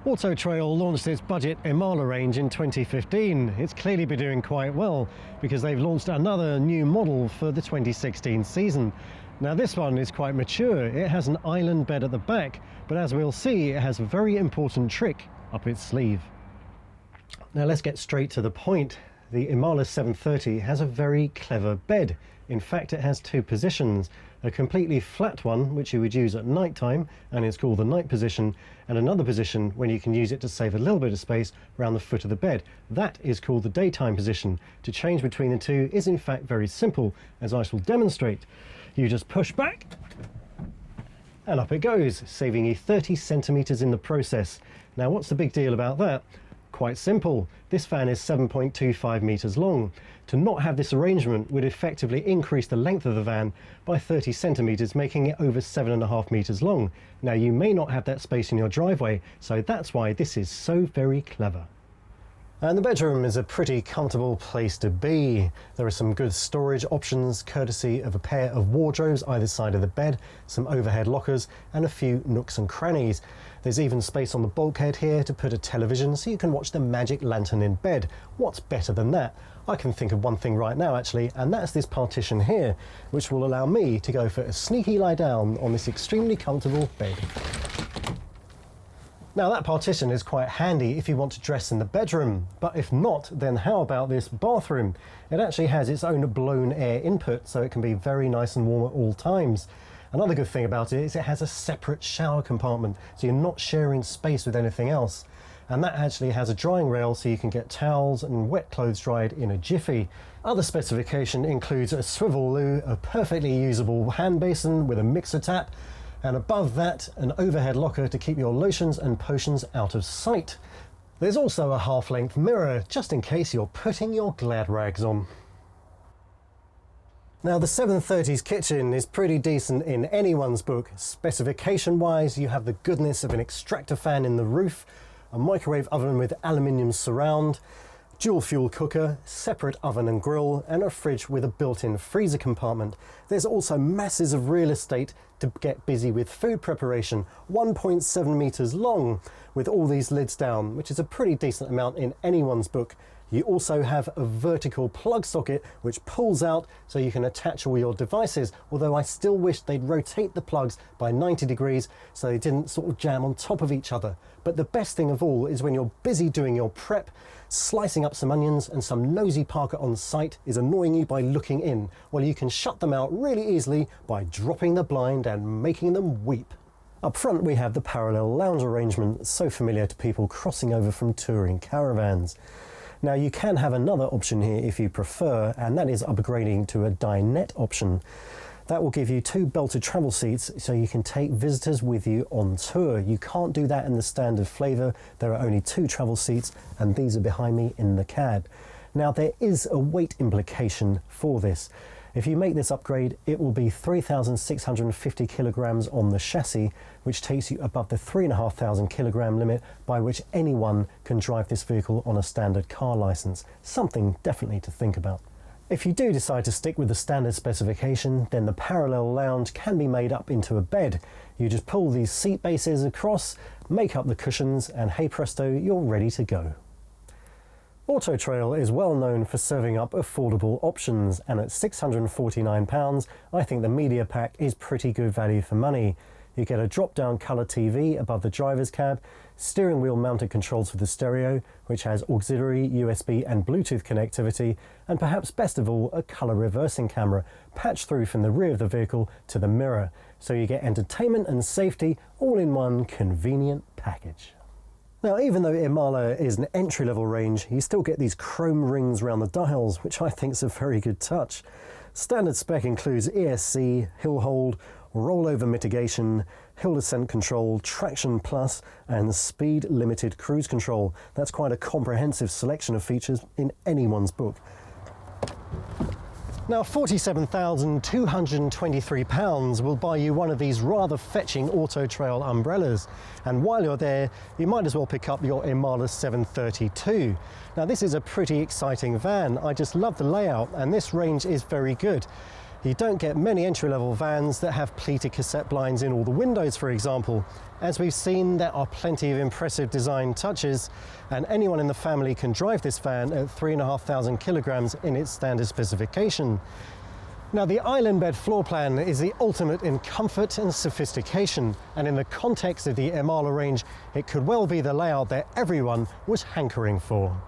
Auto Trail launched its budget Imala range in 2015. It's clearly been doing quite well because they've launched another new model for the 2016 season. Now this one is quite mature. It has an island bed at the back, but as we'll see, it has a very important trick up its sleeve. Now let's get straight to the point. The Imala 730 has a very clever bed. In fact, it has two positions, a completely flat one which you would use at night time, and it's called the night position, and another position when you can use it to save a little bit of space around the foot of the bed. That is called the daytime position. To change between the two is in fact very simple, as I shall demonstrate. You just push back and up it goes, saving you 30 centimeters in the process. Now what's the big deal about that? Quite simple. This fan is 7.25 meters long. To not have this arrangement would effectively increase the length of the van by 30 centimeters, making it over 7.5 meters long. Now you may not have that space in your driveway, so that's why this is so very clever. And the bedroom is a pretty comfortable place to be. There are some good storage options courtesy of a pair of wardrobes either side of the bed, some overhead lockers and a few nooks and crannies. There's even space on the bulkhead here to put a television so you can watch the magic lantern in bed. What's better than that? I can think of one thing right now actually, and that's this partition here, which will allow me to go for a sneaky lie down on this extremely comfortable bed. Now that partition is quite handy if you want to dress in the bedroom, but if not, then how about this bathroom? It actually has its own blown air input, so it can be very nice and warm at all times. Another good thing about it is it has a separate shower compartment, so you're not sharing space with anything else. And that actually has a drying rail so you can get towels and wet clothes dried in a jiffy. Other specification includes a swivel loo, a perfectly usable hand basin with a mixer tap, and above that an overhead locker to keep your lotions and potions out of sight. There's also a half-length mirror just in case you're putting your glad rags on. Now the 730's kitchen is pretty decent in anyone's book. Specification wise, you have the goodness of an extractor fan in the roof, a microwave oven with aluminium surround, dual fuel cooker, separate oven and grill, and a fridge with a built-in freezer compartment. There's also masses of real estate to get busy with food preparation, 1.7 meters long with all these lids down, which is a pretty decent amount in anyone's book. You also have a vertical plug socket which pulls out so you can attach all your devices, although I still wish they'd rotate the plugs by 90 degrees so they didn't sort of jam on top of each other. But the best thing of all is when you're busy doing your prep, slicing up some onions and some nosy Parker on site is annoying you by looking in. Well, you can shut them out really easily by dropping the blind and making them weep. Up front we have the parallel lounge arrangement, so familiar to people crossing over from touring caravans. Now you can have another option here if you prefer, and that is upgrading to a dinette option. That will give you two belted travel seats so you can take visitors with you on tour. You can't do that in the standard flavour. There are only two travel seats and these are behind me in the cab. Now there is a weight implication for this. If you make this upgrade, it will be 3,650 kilograms on the chassis, which takes you above the 3,500 kilogram limit by which anyone can drive this vehicle on a standard car license. Something definitely to think about. If you do decide to stick with the standard specification, then the parallel lounge can be made up into a bed. You just pull these seat bases across, make up the cushions, and hey presto, you're ready to go. Auto Trail is well known for serving up affordable options, and at £649 I think the media pack is pretty good value for money. You get a drop-down colour TV above the driver's cab, steering wheel mounted controls for the stereo, which has auxiliary, USB and Bluetooth connectivity, and perhaps best of all, a colour reversing camera patched through from the rear of the vehicle to the mirror, so you get entertainment and safety all in one convenient package. Now, even though Imala is an entry-level range, you still get these chrome rings around the dials, which I think is a very good touch. Standard spec includes ESC, hill hold, rollover mitigation, hill descent control, traction plus, and speed limited cruise control. That's quite a comprehensive selection of features in anyone's book. Now £47,223 will buy you one of these rather fetching Auto Trail umbrellas, and while you're there you might as well pick up your Imala 732. Now this is a pretty exciting van. I just love the layout and this range is very good. You don't get many entry-level vans that have pleated cassette blinds in all the windows, for example. As we've seen, there are plenty of impressive design touches, and anyone in the family can drive this van at 3,500 kilograms in its standard specification. Now, the island bed floor plan is the ultimate in comfort and sophistication, and in the context of the Imala range, it could well be the layout that everyone was hankering for.